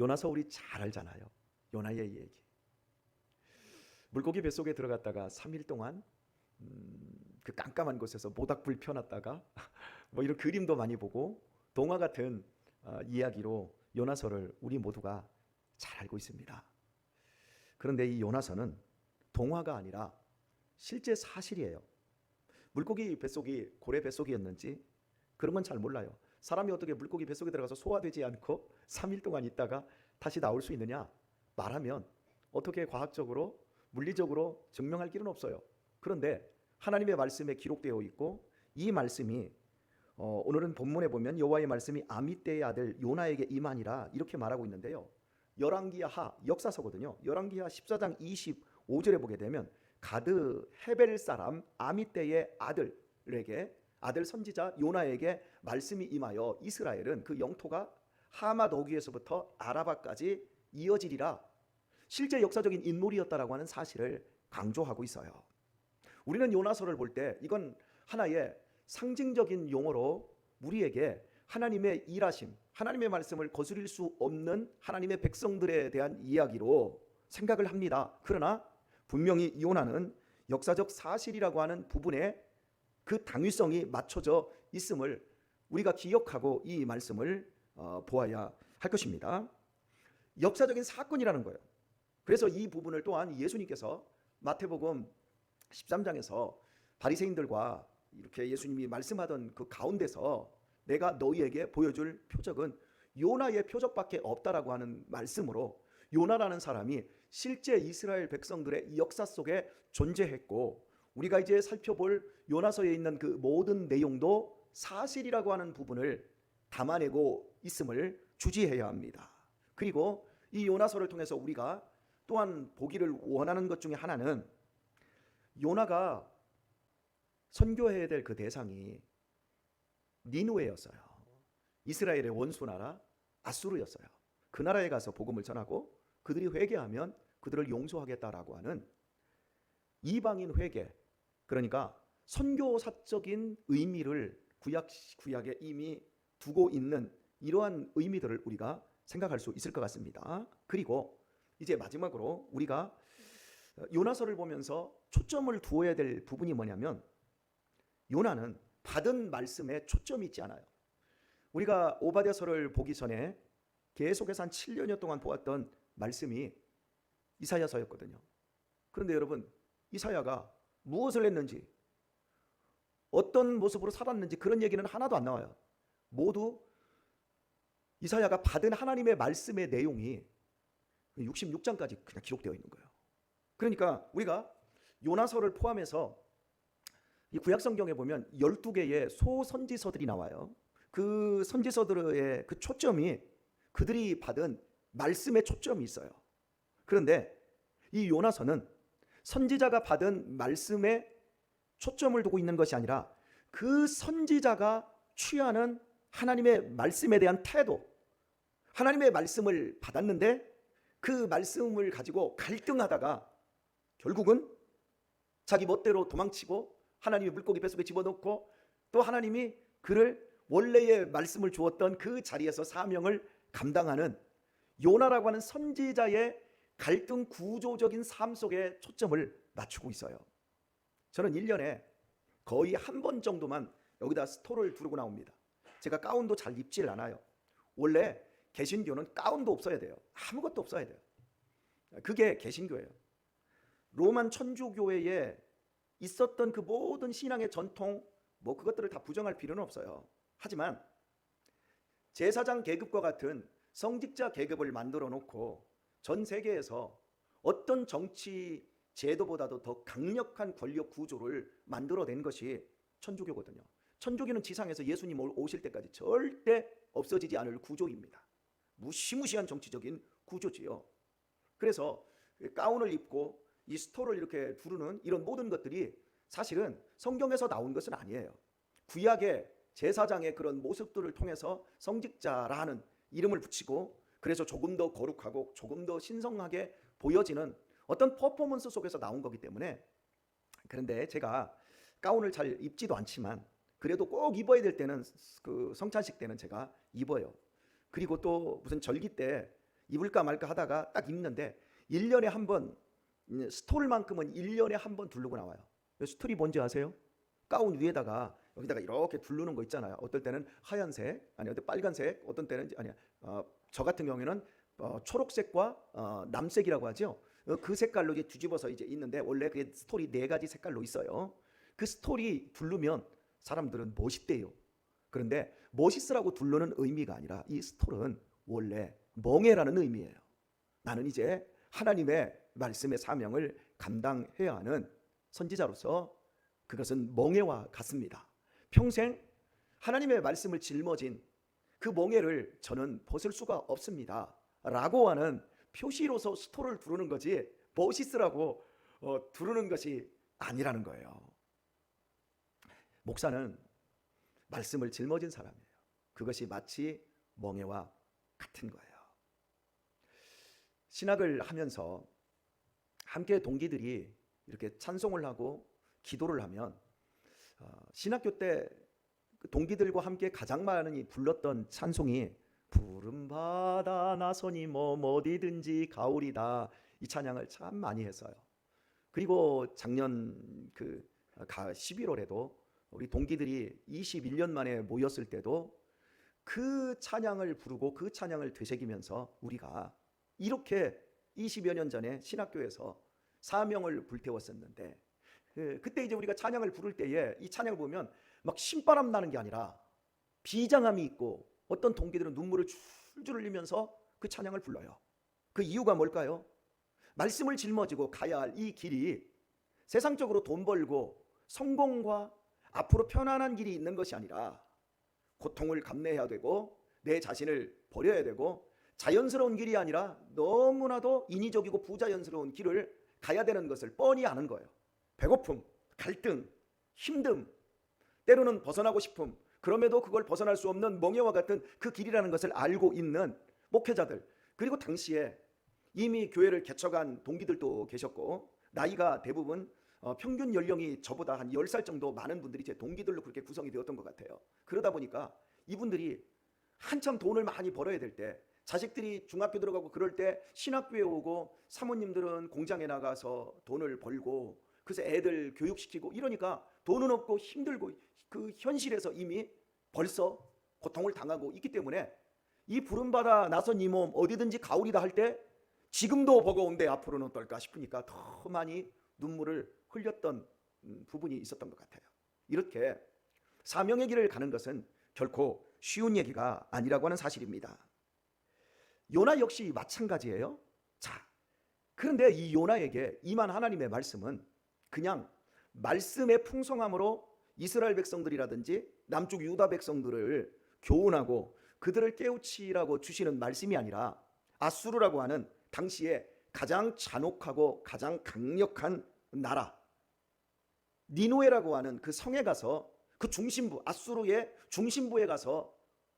요나서 우리 잘 알잖아요. 요나의 얘기. 물고기 뱃속에 들어갔다가 3일 동안 그 깜깜한 곳에서 모닥불 펴놨다가 뭐 이런 그림도 많이 보고 동화 같은 이야기로 요나서를 우리 모두가 잘 알고 있습니다. 그런데 이 요나서는 동화가 아니라 실제 사실이에요. 물고기 뱃속이 고래 뱃속이었는지 그런 건 잘 몰라요. 사람이 어떻게 물고기 뱃속에 들어가서 소화되지 않고 3일 동안 있다가 다시 나올 수 있느냐? 말하면 어떻게 과학적으로 물리적으로 증명할 길은 없어요. 그런데 하나님의 말씀에 기록되어 있고 이 말씀이 오늘은 본문에 보면 여호와의 말씀이 아미떼의 아들 요나에게 임하니라 이렇게 말하고 있는데요. 열왕기하 역사서거든요. 열왕기하 14장 25절에 보게 되면 가드 헤벨 사람 아미떼의 아들에게 아들 선지자 요나에게 말씀이 임하여 이스라엘은 그 영토가 하맛 어귀에서부터 아라바까지 이어지리라. 실제 역사적인 인물이었다라고 하는 사실을 강조하고 있어요. 우리는 요나서를 볼 때 이건 하나의 상징적인 용어로 우리에게 하나님의 일하심, 하나님의 말씀을 거스릴 수 없는 하나님의 백성들에 대한 이야기로 생각을 합니다. 그러나 분명히 요나는 역사적 사실이라고 하는 부분에 그 당위성이 맞춰져 있음을 우리가 기억하고 이 말씀을 보아야 할 것입니다. 역사적인 사건이라는 거예요. 그래서 이 부분을 또한 예수님께서 마태복음 13장에서 바리새인들과 이렇게 예수님이 말씀하던 그 가운데서 내가 너희에게 보여줄 표적은 요나의 표적밖에 없다라고 하는 말씀으로 요나라는 사람이 실제 이스라엘 백성들의 역사 속에 존재했고 우리가 이제 살펴볼 요나서에 있는 그 모든 내용도 사실이라고 하는 부분을 담아내고 있음을 주지해야 합니다. 그리고 이 요나서를 통해서 우리가 또한 보기를 원하는 것 중에 하나는 요나가 선교해야 될 그 대상이 니느웨였어요. 이스라엘의 원수 나라 아수르였어요. 그 나라에 가서 복음을 전하고 그들이 회개하면 그들을 용서하겠다라고 하는 이방인 회개, 그러니까 선교사적인 의미를 구약에 이미 두고 있는 이러한 의미들을 우리가 생각할 수 있을 것 같습니다. 그리고 이제 마지막으로 우리가 요나서를 보면서 초점을 두어야 될 부분이 뭐냐면 요나는 받은 말씀에 초점이 있지 않아요. 우리가 오바댜서를 보기 전에 계속해서 한 7년여 동안 보았던 말씀이 이사야서였거든요. 그런데 여러분 이사야가 무엇을 했는지 어떤 모습으로 살았는지 그런 얘기는 하나도 안 나와요. 모두 이사야가 받은 하나님의 말씀의 내용이 66장까지 그냥 기록되어 있는 거예요. 그러니까 우리가 요나서를 포함해서 이 구약성경에 보면 12개의 소선지서들이 나와요. 그 선지서들의 그 초점이 그들이 받은 말씀의 초점이 있어요. 그런데 이 요나서는 선지자가 받은 말씀에 초점을 두고 있는 것이 아니라 그 선지자가 취하는 하나님의 말씀에 대한 태도, 하나님의 말씀을 받았는데 그 말씀을 가지고 갈등하다가 결국은 자기 멋대로 도망치고 하나님이 물고기 뱃속에 집어넣고 또 하나님이 그를 원래의 말씀을 주었던 그 자리에서 사명을 감당하는 요나라고 하는 선지자의 갈등 구조적인 삶 속에 초점을 맞추고 있어요. 저는 1년에 거의 한 번 정도만 여기다 스토를 두르고 나옵니다. 제가 가운도 잘 입질 않아요. 원래 개신교는 가운도 없어야 돼요. 아무것도 없어야 돼요. 그게 개신교예요. 로만 천주교회에 있었던 그 모든 신앙의 전통 뭐 그것들을 다 부정할 필요는 없어요. 하지만 제사장 계급과 같은 성직자 계급을 만들어 놓고 전 세계에서 어떤 정치 제도보다도 더 강력한 권력 구조를 만들어낸 것이 천주교거든요. 천주교는 지상에서 예수님 오실 때까지 절대 없어지지 않을 구조입니다. 무시무시한 정치적인 구조지요. 그래서 가운을 입고 이 스토를 이렇게 두르는 이런 모든 것들이 사실은 성경에서 나온 것은 아니에요. 구약의 제사장의 그런 모습들을 통해서 성직자라는 이름을 붙이고 그래서 조금 더 거룩하고 조금 더 신성하게 보여지는 어떤 퍼포먼스 속에서 나온 거기 때문에. 그런데 제가 가운을 잘 입지도 않지만 그래도 꼭 입어야 될 때는 그 성찬식 때는 제가 입어요. 그리고 또 무슨 절기 때 입을까 말까 하다가 딱 입는데 1년에 한 번, 스톨만큼은 1년에 한 번 두르고 나와요. 스톨이 뭔지 아세요? 가운 위에다가 여기다가 이렇게 두르는 거 있잖아요. 어떨 때는 하얀색, 아니 어떤 빨간색, 어떤 때는 아니야. 저 같은 경우에는 초록색과 남색이라고 하죠. 그 색깔로 이제 뒤집어서 이제 있는데 원래 그 스톨이 4가지 색깔로 있어요. 그 스톨이 두르면 사람들은 멋있대요. 그런데 멋있으라고 두르는 의미가 아니라 이 스톨은 원래 멍해라는 의미예요. 나는 이제 하나님의 말씀의 사명을 감당해야 하는 선지자로서 그것은 멍해와 같습니다. 평생 하나님의 말씀을 짊어진 그 멍해를 저는 벗을 수가 없습니다 라고 하는 표시로서 스톨을 두르는 거지 멋있으라고 두르는 것이 아니라는 거예요. 목사는 말씀을 짊어진 사람이에요. 그것이 마치 멍해와 같은 거예요. 신학을 하면서 함께 동기들이 이렇게 찬송을 하고 기도를 하면 신학교 때 동기들과 함께 가장 많이 불렀던 찬송이 푸른 바다 나서니 어디든지 가오리다, 이 찬양을 참 많이 했어요. 그리고 작년 11월에도 우리 동기들이 21년 만에 모였을 때도 그 찬양을 부르고 그 찬양을 되새기면서 우리가 이렇게 20여 년 전에 신학교에서 사명을 불태웠었는데, 그때 이제 우리가 찬양을 부를 때에 이 찬양을 보면 막 신바람 나는 게 아니라 비장함이 있고 어떤 동기들은 눈물을 줄줄 흘리면서 그 찬양을 불러요. 그 이유가 뭘까요? 말씀을 짊어지고 가야 할 이 길이 세상적으로 돈 벌고 성공과 앞으로 편안한 길이 있는 것이 아니라 고통을 감내해야 되고 내 자신을 버려야 되고 자연스러운 길이 아니라 너무나도 인위적이고 부자연스러운 길을 가야 되는 것을 뻔히 아는 거예요. 배고픔, 갈등, 힘듦, 때로는 벗어나고 싶음, 그럼에도 그걸 벗어날 수 없는 멍해와 같은 그 길이라는 것을 알고 있는 목회자들, 그리고 당시에 이미 교회를 개척한 동기들도 계셨고 나이가 대부분 평균 연령이 저보다 한 10살 정도 많은 분들이 제 동기들로 그렇게 구성이 되었던 것 같아요. 그러다 보니까 이분들이 한참 돈을 많이 벌어야 될 때, 자식들이 중학교 들어가고 그럴 때 신학교에 오고 사모님들은 공장에 나가서 돈을 벌고 그래서 애들 교육시키고 이러니까 돈은 없고 힘들고 그 현실에서 이미 벌써 고통을 당하고 있기 때문에 이 부름받아 나선 이 몸 어디든지 가오리다 할 때 지금도 버거운데 앞으로는 어떨까 싶으니까 더 많이 눈물을 흘렸던 부분이 있었던 것 같아요. 이렇게 사명의 길을 가는 것은 결코 쉬운 얘기가 아니라고 하는 사실입니다. 요나 역시 마찬가지예요. 자, 그런데 이 요나에게 임한 하나님의 말씀은 그냥 말씀의 풍성함으로 이스라엘 백성들이라든지 남쪽 유다 백성들을 교훈하고 그들을 깨우치라고 주시는 말씀이 아니라 아수르라고 하는 당시에 가장 잔혹하고 가장 강력한 나라 니누에라고 하는 그 성에 가서 그 중심부, 아수르의 중심부에 가서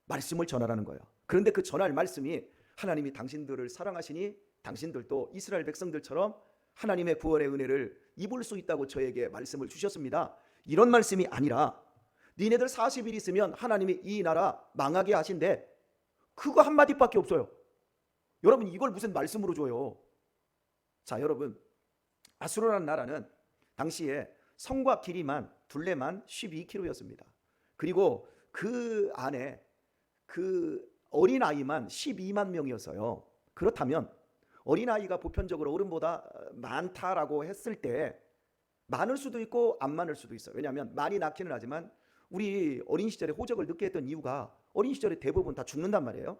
말씀을 전하라는 거예요. 그런데 그 전할 말씀이 하나님이 당신들을 사랑하시니 당신들도 이스라엘 백성들처럼 하나님의 구원의 은혜를 입을 수 있다고 저에게 말씀을 주셨습니다. 이런 말씀이 아니라 니네들 40일 있으면 하나님이 이 나라 망하게 하신대. 그거 한마디밖에 없어요. 여러분 이걸 무슨 말씀으로 줘요? 자, 여러분 아수르라는 나라는 당시에 성과 길이만 둘레만 12km였습니다. 그리고 그 안에 그 어린아이만 12만 명이었어요. 그렇다면 어린아이가 보편적으로 어른보다 많다라고 했을 때 많을 수도 있고 안 많을 수도 있어요. 왜냐하면 많이 낳기는 하지만 우리 어린 시절에 호적을 늦게 했던 이유가 어린 시절에 대부분 다 죽는단 말이에요.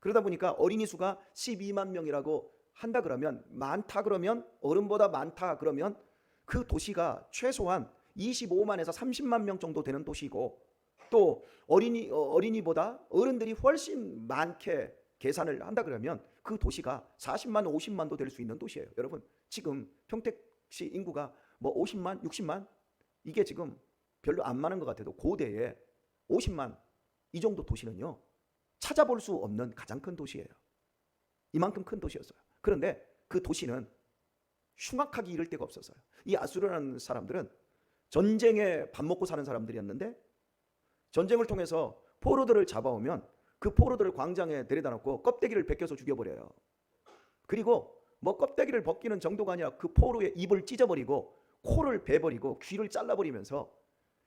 그러다 보니까 어린이 수가 12만 명이라고 한다 그러면, 많다 그러면, 어른보다 많다 그러면 그 도시가 최소한 25만에서 30만 명 정도 되는 도시고, 또 어린이보다 어른들이 훨씬 많게 계산을 한다 그러면 그 도시가 40만, 50만도 될 수 있는 도시예요. 여러분 지금 평택시 인구가 뭐 50만, 60만, 이게 지금 별로 안 많은 것 같아도 고대에 50만 이 정도 도시는요 찾아볼 수 없는 가장 큰 도시예요. 이만큼 큰 도시였어요. 그런데 그 도시는 흉악하기 이를 데가 없었어요. 이 아수르라는 사람들은 전쟁에 밥 먹고 사는 사람들이었는데 전쟁을 통해서 포로들을 잡아오면 그 포로들을 광장에 데려다 놓고 껍데기를 벗겨서 죽여버려요. 그리고 뭐 껍데기를 벗기는 정도가 아니라 그 포로의 입을 찢어버리고 코를 베버리고 귀를 잘라버리면서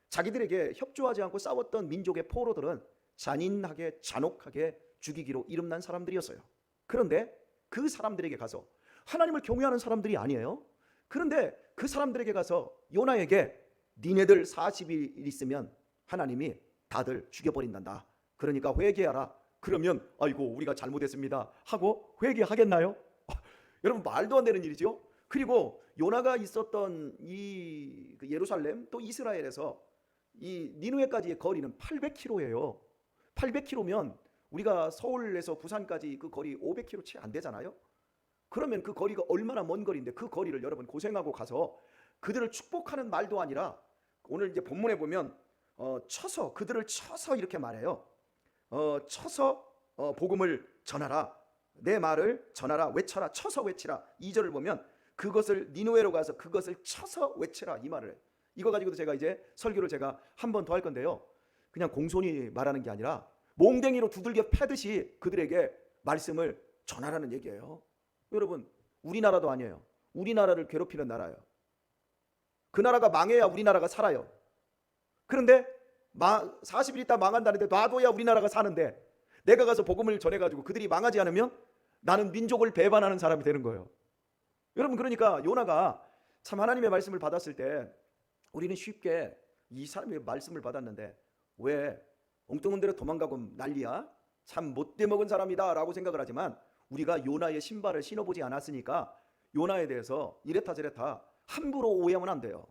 자기들에게 협조하지 않고 싸웠던 민족의 포로들은 잔인하게 잔혹하게 죽이기로 이름난 사람들이었어요. 그런데 그 사람들에게 가서, 하나님을 경외하는 사람들이 아니에요. 그런데 그 사람들에게 가서 요나에게 니네들 40일 있으면 하나님이 다들 죽여버린단다. 그러니까 회개하라. 그러면 아이고 우리가 잘못했습니다 하고 회개하겠나요? 여러분 말도 안 되는 일이죠. 그리고 요나가 있었던 이 예루살렘 또 이스라엘에서 이 니느웨까지의 거리는 800km예요. 800km면 우리가 서울에서 부산까지 그 거리 500km 채 안 되잖아요. 그러면 그 거리가 얼마나 먼 거리인데 그 거리를 여러분 고생하고 가서 그들을 축복하는 말도 아니라 오늘 이제 본문에 보면 쳐서, 그들을 쳐서 이렇게 말해요. 쳐서 복음을 전하라. 내 말을 전하라. 외쳐라. 쳐서 외치라. 2절을 보면 그것을 니느웨로 가서 그것을 쳐서 외치라 이 말을 해요. 이거 가지고도 제가 이제 설교를 제가 한 번 더 할 건데요. 그냥 공손히 말하는 게 아니라 몽댕이로 두들겨 패듯이 그들에게 말씀을 전하라는 얘기예요. 여러분 우리나라도 아니에요. 우리나라를 괴롭히는 나라예요. 그 나라가 망해야 우리나라가 살아요. 그런데 40일 있다 망한다는데 놔둬야 우리나라가 사는데, 내가 가서 복음을 전해가지고 그들이 망하지 않으면 나는 민족을 배반하는 사람이 되는 거예요. 여러분 그러니까 요나가 참 하나님의 말씀을 받았을 때 우리는 쉽게 이 사람의 말씀을 받았는데 왜 엉뚱한 데로 도망가고 난리야? 참 못돼 먹은 사람이다 라고 생각을 하지만, 우리가 요나의 신발을 신어보지 않았으니까 요나에 대해서 이랬다 저랬다 함부로 오해하면 안 돼요.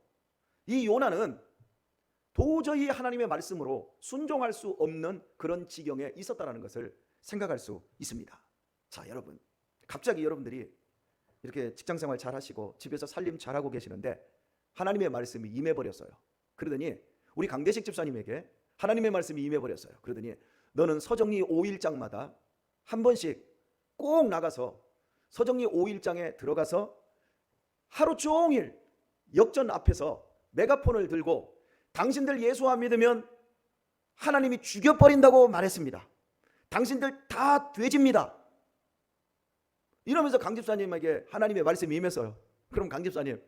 이 요나는 도저히 하나님의 말씀으로 순종할 수 없는 그런 지경에 있었다는 것을 생각할 수 있습니다. 자 여러분, 갑자기 여러분들이 이렇게 직장생활 잘 하시고 집에서 살림 잘하고 계시는데 하나님의 말씀이 임해버렸어요. 그러더니 우리 강대식 집사님에게 하나님의 말씀이 임해버렸어요. 그러더니 너는 서정리 5일장마다 한 번씩 꼭 나가서 서정리 5일장에 들어가서 하루 종일 역전 앞에서 메가폰을 들고 당신들 예수 안 믿으면 하나님이 죽여버린다고 말했습니다. 당신들 다 돼집니다. 이러면서 강 집사님에게 하나님의 말씀이 임했어요. 그럼 강 집사님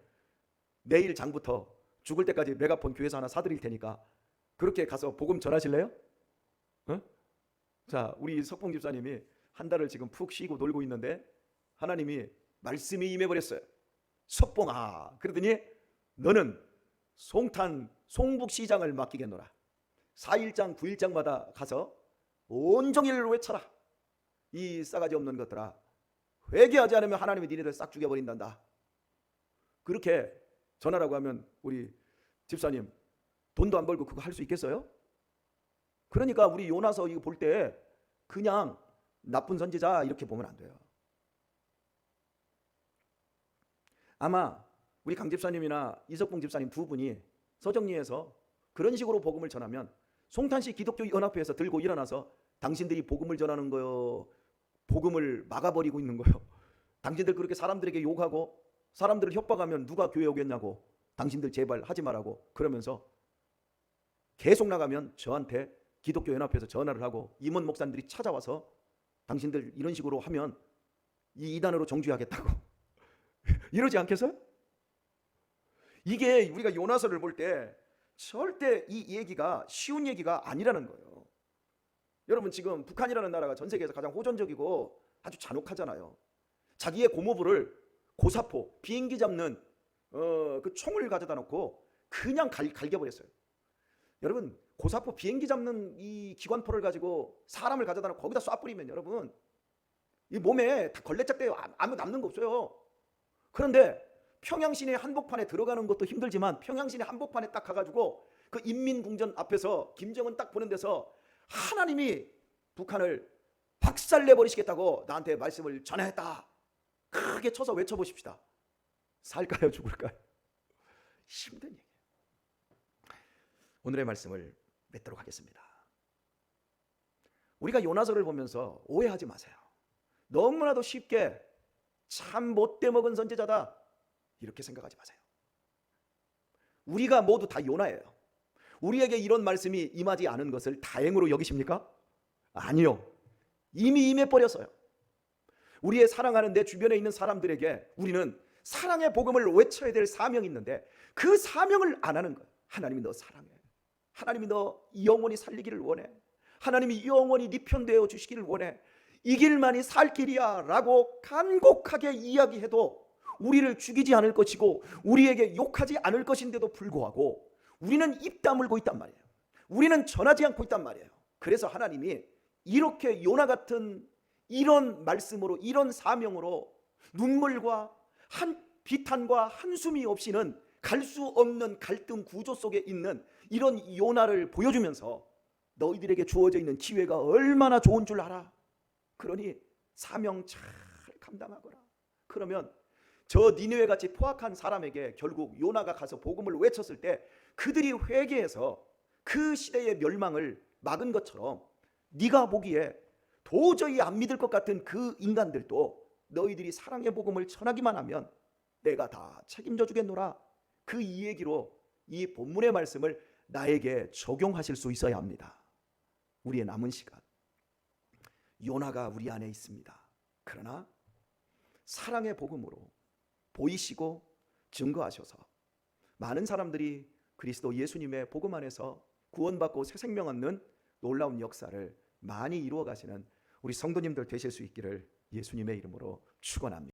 내일 장부터 죽을 때까지 메가폰 교회에서 하나 사드릴 테니까 그렇게 가서 복음 전하실래요? 자 우리 석봉 집사님이 한 달을 지금 푹 쉬고 놀고 있는데 하나님이 말씀이 임해버렸어요. 석봉아, 그러더니 너는 송탄 송북시장을 맡기겠노라. 4일장 9일장마다 가서 온종일 외쳐라. 이 싸가지 없는 것들아, 회개하지 않으면 하나님이 니네들 싹 죽여버린단다. 그렇게 전하라고 하면 우리 집사님 돈도 안 벌고 그거 할 수 있겠어요? 그러니까 우리 요나서 이거 볼 때 그냥 나쁜 선지자 이렇게 보면 안 돼요. 아마 우리 강 집사님이나 이석봉 집사님 두 분이 서정리에서 그런 식으로 복음을 전하면 송탄시 기독교 연합회에서 들고 일어나서 당신들이 복음을 전하는 거요, 복음을 막아버리고 있는 거요, 당신들 그렇게 사람들에게 욕하고 사람들을 협박하면 누가 교회 오겠냐고, 당신들 제발 하지 말라고 그러면서 계속 나가면 저한테 기독교 연합회에서 전화를 하고 임원 목사님들이 찾아와서 당신들 이런 식으로 하면 이 이단으로 정죄하겠다고 이러지 않겠어요? 이게 우리가 요나서를 볼 때 절대 이 얘기가 쉬운 얘기가 아니라는 거예요. 여러분 지금 북한이라는 나라가 전 세계에서 가장 호전적이고 아주 잔혹하잖아요. 자기의 고모부를 고사포 비행기 잡는 그 총을 가져다 놓고 그냥 갈겨버렸어요. 여러분 고사포 비행기 잡는 이 기관포를 가지고 사람을 가져다 놓고 거기다 쏴뿌리면 여러분 이 몸에 다 걸레짝대요. 아무 남는 거 없어요. 그런데 평양시내 한복판에 들어가는 것도 힘들지만 평양시내 한복판에 딱 가가지고 그 인민궁전 앞에서 김정은 딱 보는 데서 하나님이 북한을 박살내버리시겠다고 나한테 말씀을 전했다. 크게 쳐서 외쳐보십시다. 살까요 죽을까요? 힘든 얘기예요. 오늘의 말씀을 맺도록 하겠습니다. 우리가 요나서를 보면서 오해하지 마세요. 너무나도 쉽게 참 못돼 먹은 선지자다 이렇게 생각하지 마세요. 우리가 모두 다 요나예요. 우리에게 이런 말씀이 임하지 않은 것을 다행으로 여기십니까? 아니요. 이미 임해버렸어요. 우리의 사랑하는 내 주변에 있는 사람들에게 우리는 사랑의 복음을 외쳐야 될 사명이 있는데 그 사명을 안 하는 거예요. 하나님이 너 사랑해. 하나님이 너 영원히 살리기를 원해. 하나님이 영원히 네 편 되어 주시기를 원해. 이 길만이 살 길이야 라고 간곡하게 이야기해도 우리를 죽이지 않을 것이고 우리에게 욕하지 않을 것인데도 불구하고 우리는 입 다물고 있단 말이에요. 우리는 전하지 않고 있단 말이에요. 그래서 하나님이 이렇게 요나 같은 이런 말씀으로, 이런 사명으로 눈물과 비탄과 한숨이 없이는 갈 수 없는 갈등 구조 속에 있는 이런 요나를 보여주면서 너희들에게 주어져 있는 기회가 얼마나 좋은 줄 알아. 그러니 사명 잘 감당하거라. 그러면 저 니느웨 같이 포악한 사람에게 결국 요나가 가서 복음을 외쳤을 때 그들이 회개해서 그 시대의 멸망을 막은 것처럼 네가 보기에 도저히 안 믿을 것 같은 그 인간들도 너희들이 사랑의 복음을 전하기만 하면 내가 다 책임져 주겠노라. 그 이 얘기로 이 본문의 말씀을 나에게 적용하실 수 있어야 합니다. 우리의 남은 시간, 요나가 우리 안에 있습니다. 그러나 사랑의 복음으로 보이시고 증거하셔서 많은 사람들이 그리스도 예수님의 복음 안에서 구원받고 새 생명 얻는 놀라운 역사를 많이 이루어 가시는 우리 성도님들 되실 수 있기를 예수님의 이름으로 축원합니다.